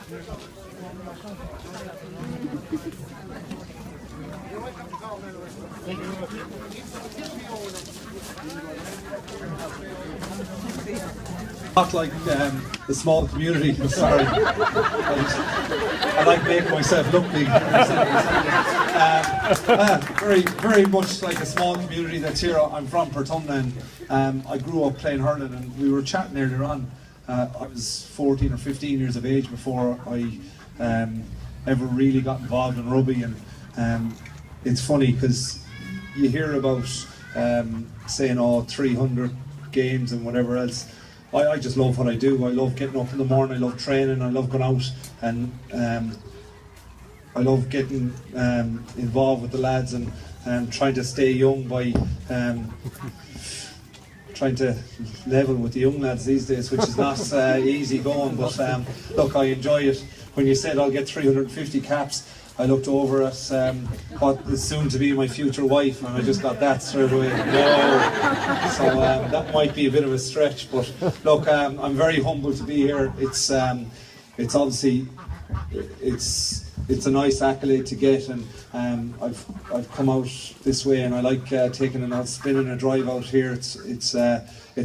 Not like the small community, sorry. I like making myself look big. Very much like a small community that's here. I'm from Portumna, and I grew up playing hurling, and we were chatting earlier on. I was 14 or 15 years of age before I ever really got involved in rugby, and it's funny because you hear about saying 300 games and whatever else. I just love what I do. I love getting up in the morning, I love training, I love going out, and I love getting involved with the lads and trying to stay young by trying to level with the young lads these days, which is not easy going, but look, I enjoy it. When you said I'll get 350 caps, I looked over at what is soon to be my future wife, and I just got that straight away. No. So that might be a bit of a stretch, but look, I'm very humble to be here. It's obviously it's a nice accolade to get, and I've come out this way, and I like taking an out spin and a drive out here. It's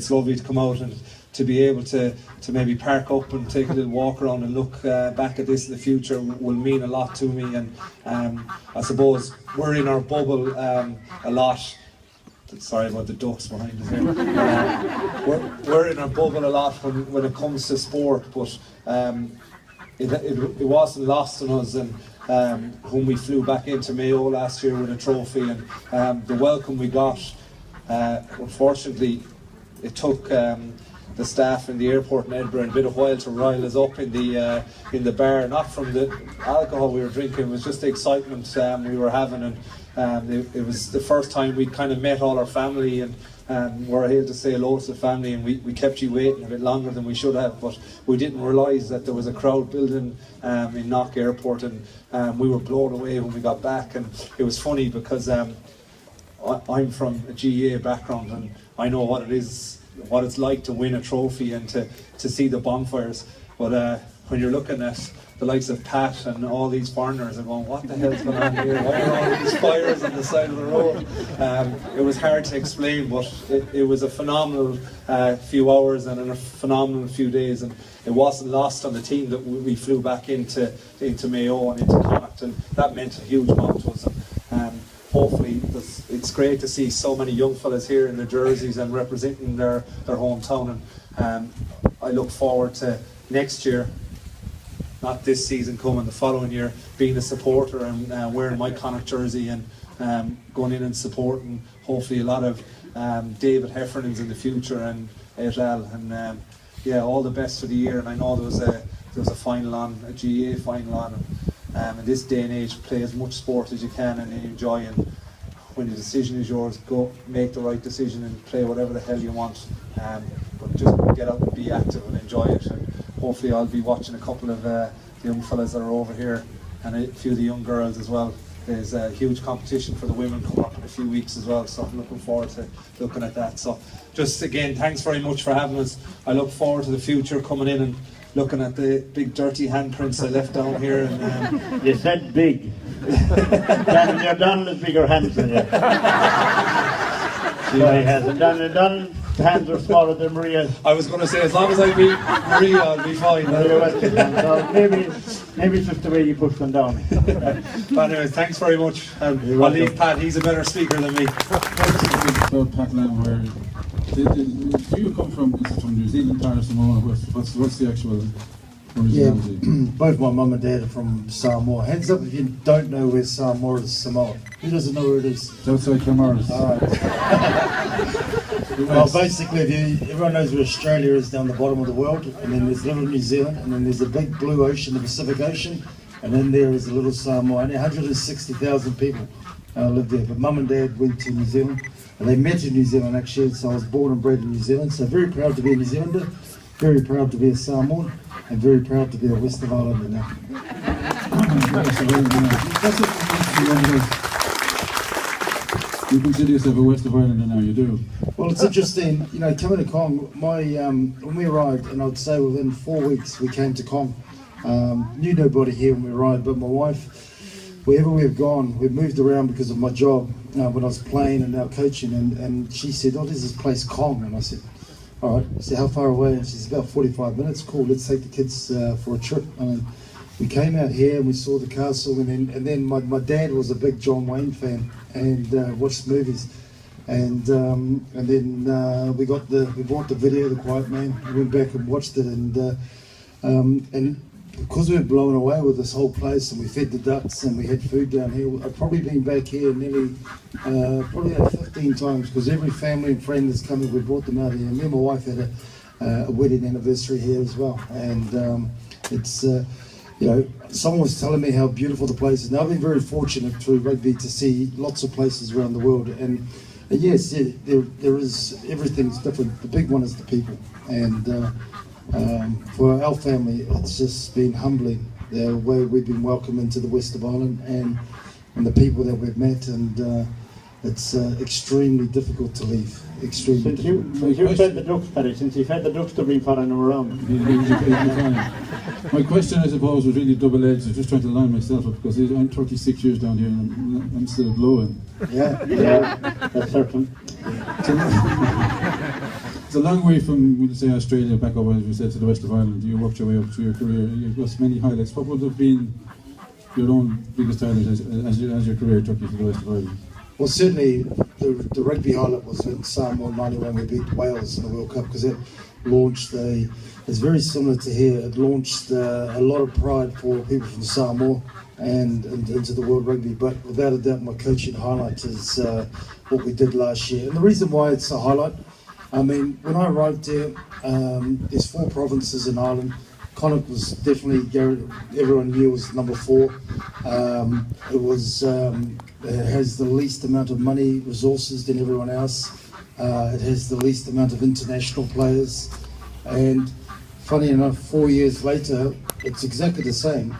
lovely to come out and to be able to maybe park up and take a little walk around and look back at this in the future will mean a lot to me. And I suppose we're in our bubble a lot. Sorry about the ducks behind us here. We're in our bubble a lot when it comes to sport, but it wasn't lost on us. And when we flew back into Mayo last year with a trophy, and the welcome we got, unfortunately, it took the staff in the airport in Edinburgh a bit of while to rile us up in the bar, not from the alcohol we were drinking. It was just the excitement we were having, and it was the first time we'd kind of met all our family, and were able to say hello to the family, and we kept you waiting a bit longer than we should have, but we didn't realise that there was a crowd building in Knock Airport, and we were blown away when we got back. And it was funny because I'm from a GAA background, and I know what it's like to win a trophy and to see the bonfires, but when you're looking at the likes of Pat and all these foreigners are going, what the hell's going on here? Why are all these fires on the side of the road? It was hard to explain, but it was a phenomenal few hours and a phenomenal few days, and it wasn't lost on the team that we flew back into Mayo and into Connacht, and that meant a huge amount to us. Hopefully it's great to see so many young fellas here in their jerseys and representing their hometown, and I look forward to next year, not this season coming, the following year, being a supporter and wearing my Connacht jersey and going in and supporting hopefully a lot of David Heffernans in the future and et al. And yeah, all the best for the year. And I know there was a final on, a GAA final on, and in this day and age, play as much sport as you can and enjoy, and when the decision is yours, go make the right decision and play whatever the hell you want, but just get out and be active and enjoy it. And hopefully I'll be watching a couple of the young fellas that are over here, and a few of the young girls as well. There's a huge competition for the women coming up in a few weeks as well, so I'm looking forward to looking at that. So just again, thanks very much for having us. I look forward to the future, coming in and looking at the big dirty handprints I left down here. And you said big. Daniel Dunn has bigger hands than you. So he has. And Daniel Dunn's hands are smaller than Maria's. I was going to say, as long as I beat Maria, I'll be fine. So maybe it's just the way you push them down. But anyway, thanks very much. I'll leave Pat, he's a better speaker than me. So Pat Lam, where do you come from? Is it from New Zealand, or Samoa? What's the actual originality? Yeah, both my mum and dad are from Samoa. Hands up if you don't know where Samoa is. Samoa. Who doesn't know where it is? It's outside Camaras. Alright. Well, basically, everyone knows where Australia is, down the bottom of the world, and then there's little New Zealand, and then there's a big blue ocean, the Pacific Ocean, and then there is a little Samoa. Only 160,000 people live there. But mum and dad went to New Zealand. They met in New Zealand actually, so I was born and bred in New Zealand. So very proud to be a New Zealander, very proud to be a Samoan, and very proud to be a Western Islander now. You consider yourself a West of Islander now, you do? Well, it's interesting, coming to Cong, when we arrived, and I'd say within 4 weeks we came to Cong, Knew nobody here when we arrived, but my wife, wherever we've gone, we've moved around because of my job when I was playing and now coaching, and she said, oh, there's this place, Cong, and I said, all right. I said, how far away? And she said, about 45 minutes. Cool, let's take the kids for a trip. I mean, we came out here and we saw the castle, and then my dad was a big John Wayne fan and watched movies. And then we bought the video, The Quiet Man. We went back and watched it, and because we were blown away with this whole place, and we fed the ducks and we had food down here. I've probably been back here nearly probably about 15 times, because every family and friend that's come in, we brought them out here. Me and my wife had a wedding anniversary here as well, and it's you know, someone was telling me how beautiful the place is. Now, I've been very fortunate through rugby to see lots of places around the world, and yes, there is, everything's different. The big one is the people, and for our family, it's just been humbling the way we've been welcomed into the West of Ireland, and the people that we've met, and it's extremely difficult to leave. Extremely difficult. Since you fed the ducks, Paddy, since you fed the ducks, they've been following them around. My question, I suppose, was really double-edged. I was just trying to line myself up, because I'm 36 years down here and I'm still blowing. Yeah, that's certain. It's a long way from, we'll say, Australia back up, as we said, to the West of Ireland. You worked your way up through your career. You've got many highlights. What would have been your own biggest highlight as your career took you to the West of Ireland? Well, certainly the rugby highlight was in Samoa '91 we beat Wales in the World Cup, because it launched it's very similar to here. It launched a lot of pride for people from Samoa and into the world rugby. But without a doubt, my coaching highlight is what we did last year. And the reason why it's a highlight, I mean, when I arrived there, there's 4 provinces in Ireland. Connacht was definitely, everyone knew, was number 4. It has the least amount of money, resources than everyone else. It has the least amount of international players. And funny enough, 4 years later, it's exactly the same.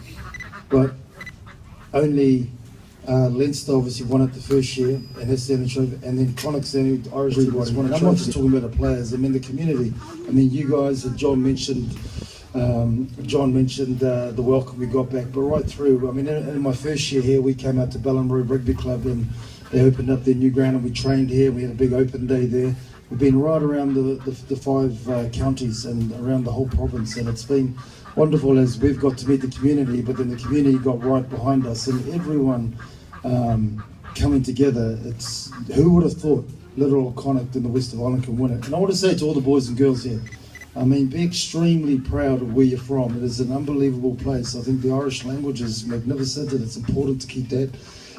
But only Leinster obviously won it the first year, and that's the only trophy. And then Connacht's the only Irish team that's won it. I'm not just talking about the players, I mean the community. I mean, you guys, John mentioned the welcome we got back, but right through, I mean, in my first year here, we came out to Ballinrobe Rugby Club, and they opened up their new ground, and we trained here. We had a big open day there. We've been right around the 5 counties and around the whole province, and it's been wonderful as we've got to meet the community, but then the community got right behind us, and everyone coming together. It's, who would have thought little old Connacht in the West of Ireland can win it? And I want to say to all the boys and girls here, I mean, be extremely proud of where you're from. It is an unbelievable place. I think the Irish language is magnificent, and it's important to keep that.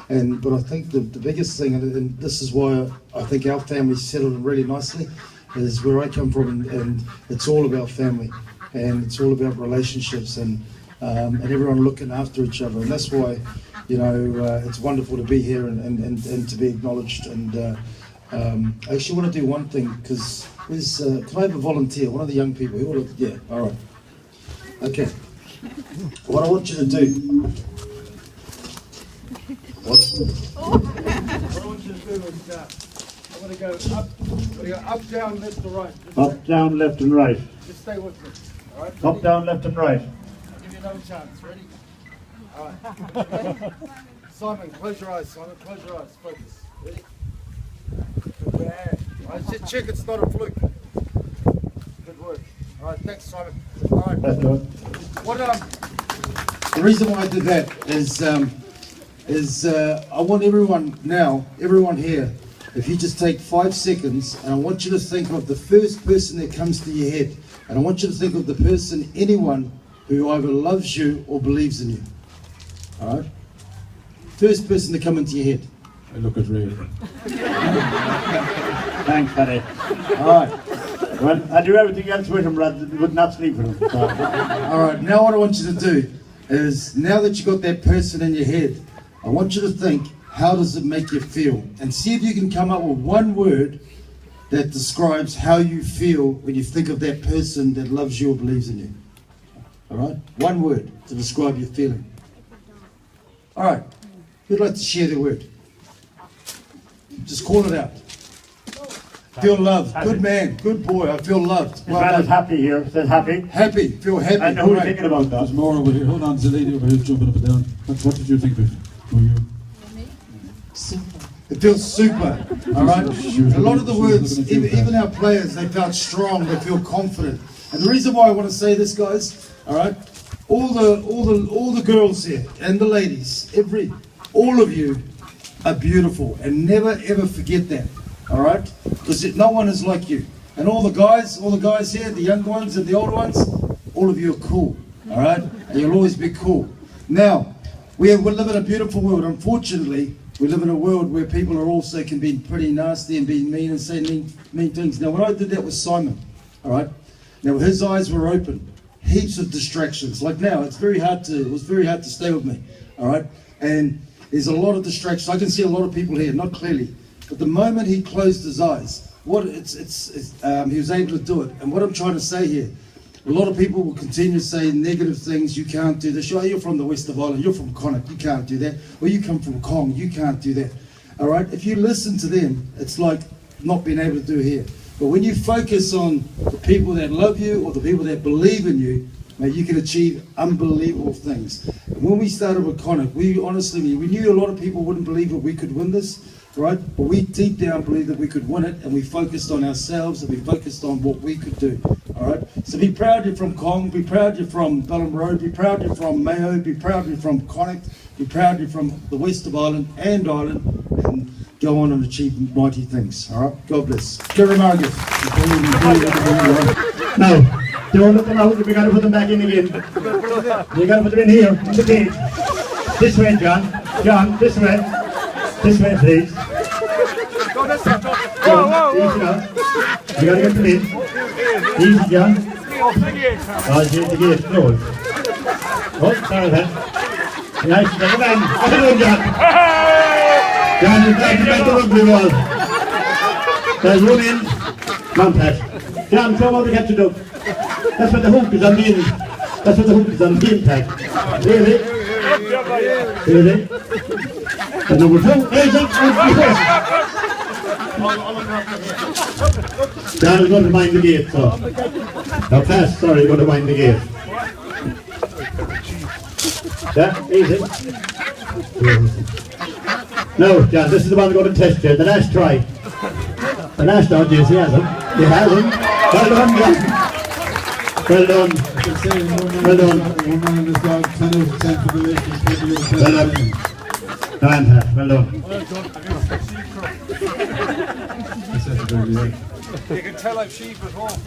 But I think the biggest thing, and this is why I think our family's settled really nicely, is where I come from, and it's all about family, and it's all about relationships, and everyone looking after each other. And that's why, you know, it's wonderful to be here and to be acknowledged. And I actually want to do one thing, because can I have a volunteer? One of the young people. Yeah, all right. Okay. What I want you to do. What I want you to do is I'm going to go up, down, left, or right. Up, down, left, and right. Just stay with me. All right. Up, down, left, and right. I'll give you another chance. Ready? All right. Ready? Simon, close your eyes. Simon, close your eyes. Focus. Ready? Good man. All right, just check it's not a fluke. Good work. All right, thanks, Simon. All right. That's good. What the reason why I did that is I want everyone here, if you just take 5 seconds, and I want you to think of the first person that comes to your head, and I want you to think of the person, anyone who either loves you or believes in you. All right? First person to come into your head. I look at Ray. Thanks, Paddy. All right. Well, I do everything else with him, rather would not sleep with him. So. All right, now what I want you to do is, now that you've got that person in your head, I want you to think, how does it make you feel? And see if you can come up with one word that describes how you feel when you think of that person that loves you or believes in you. All right? One word to describe your feeling. All right. Who'd like to share their word? Just call it out. Feel loved. Good man. Good boy. I feel loved. This man is happy here. Says happy. Happy. Feel happy. I know who you're thinking about that. There's more over here. Hold on, there's a lady over here jumping up and down. What did you think of it? Were you? It feels super, all right? A lot of the words, even our players, they felt strong, they feel confident. And the reason why I want to say this, guys, all right? All the girls here and the ladies, all of you are beautiful, and never ever forget that, all right? Because no one is like you. And all the guys here, the young ones and the old ones, all of you are cool, all right? And you'll always be cool. Now, we live in a beautiful world. Unfortunately, we live in a world where people are also can be pretty nasty and be mean and say mean things. Now, when I did that with Simon, all right, now his eyes were open, heaps of distractions. Like now, it was very hard to stay with me, all right. And there's a lot of distractions. I can see a lot of people here, not clearly, but the moment he closed his eyes, he was able to do it. And what I'm trying to say here, a lot of people will continue to say negative things. You can't do this. Oh, you're from the West of Ireland. You're from Connacht. You can't do that. Or you come from Cong. You can't do that. All right? If you listen to them, it's like not being able to do here. But when you focus on the people that love you or the people that believe in you, mate, you can achieve unbelievable things. And when we started with Connacht, we knew a lot of people wouldn't believe that we could win this. Right? But we deep down believed that we could win it, and we focused on ourselves and we focused on what we could do. All right? So be proud you're from Cong, be proud you're from Bellam Road, be proud you're from Mayo, be proud you're from Connacht, be proud you're from the West of Ireland and go on and achieve mighty things. All right? God bless. Kira Margaret. Now, don't let them out. We got to put them back in again. You got to put them in here, in the cage. This way, John. John, this way. This way, please. Go this way, John, easy now. You gotta get them in. Easy, John. Oh, the gate closed. Oh, sorry, then. Nice, come on. Well done, John. John, you're back to the rugby ball. There's one in. Come on, Pat. John, show what we have to do. That's what the hook is on the end. That's what the hook is on the impact. Really? Really? And number 2, John is going to mind the gate, so. Now pass, sorry, you're going to mind the gate. Yeah, easy. No, John, this is the one we're going to test here, the last try. The last dodge, yes, he has him. He has him. Well done, John. Well done. Well done. One man in this dog, 10 out of 10 for the ladies. Well done. Well done. Well done. You can tell I'm sheep at home.